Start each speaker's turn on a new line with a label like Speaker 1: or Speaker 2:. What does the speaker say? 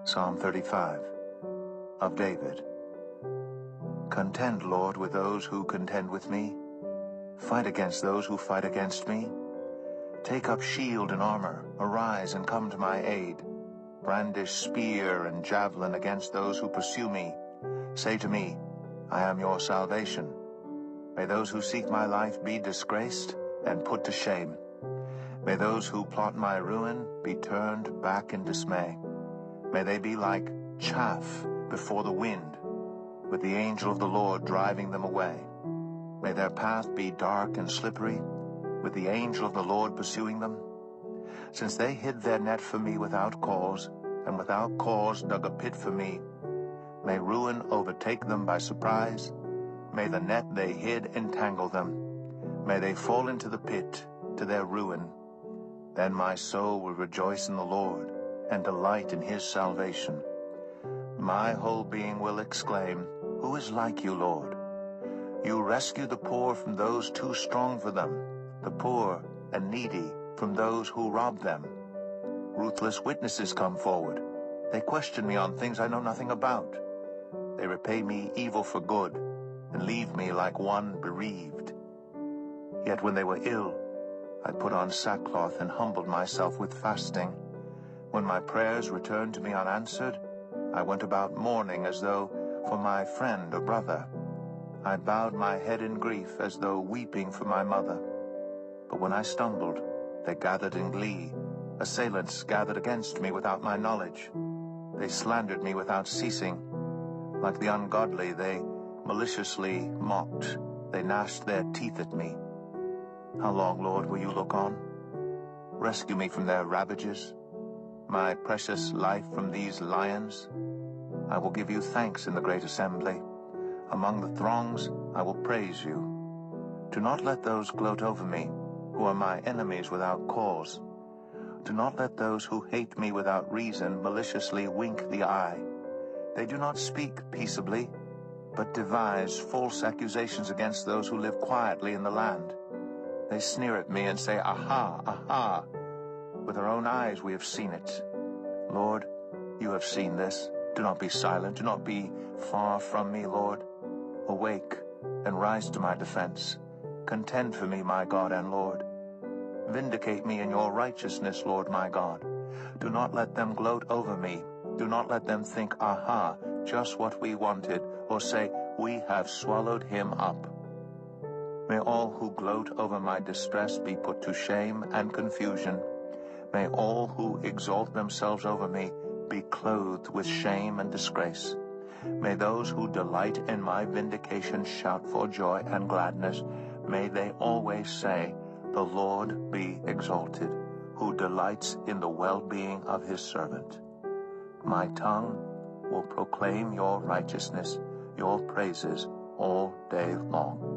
Speaker 1: Psalm 35 of David. Contend, Lord, with those who contend with me. Fight against those who fight against me. Take up shield and armor. Arise and come to my aid. Brandish spear and javelin against those who pursue me. Say to me, I am your salvation. May those who seek my life be disgraced and put to shame. May those who plot my ruin be turned back in dismay. May they be like chaff before the wind, with the angel of the Lord driving them away. May their path be dark and slippery, with the angel of the Lord pursuing them. Since they hid their net for me without cause, and without cause dug a pit for me, may ruin overtake them by surprise. May the net they hid entangle them. May they fall into the pit, to their ruin. Then my soul will rejoice in the Lord, and delight in his salvation. My whole being will exclaim, Who is like you, Lord? You rescue the poor from those too strong for them, the poor and needy from those who rob them. Ruthless witnesses come forward. They question me on things I know nothing about. They repay me evil for good, and leave me like one bereaved. Yet when they were ill, I put on sackcloth and humbled myself with fasting. When my prayers returned to me unanswered, I went about mourning as though for my friend or brother. I bowed my head in grief as though weeping for my mother. But when I stumbled, they gathered in glee. Assailants gathered against me without my knowledge. They slandered me without ceasing. Like the ungodly, they maliciously mocked. They gnashed their teeth at me. How long, Lord, will you look on? Rescue me from their ravages, my precious life from these lions. I will give you thanks in the great assembly. Among the throngs I will praise you. Do not let those gloat over me, who are my enemies without cause. Do not let those who hate me without reason maliciously wink the eye. They do not speak peaceably, but devise false accusations against those who live quietly in the land. They sneer at me and say, Aha, aha! With our own eyes we have seen it. Lord, you have seen this. Do not be silent. Do not be far from me, Lord. Awake and rise to my defense. Contend for me, my God and Lord. Vindicate me in your righteousness, Lord my God. Do not let them gloat over me. Do not let them think, Aha, just what we wanted, or say, We have swallowed him up. May all who gloat over my distress be put to shame and confusion. May all who exalt themselves over me be clothed with shame and disgrace. May those who delight in my vindication shout for joy and gladness. May they always say, The Lord be exalted, who delights in the well-being of his servant. My tongue will proclaim your righteousness, your praises all day long.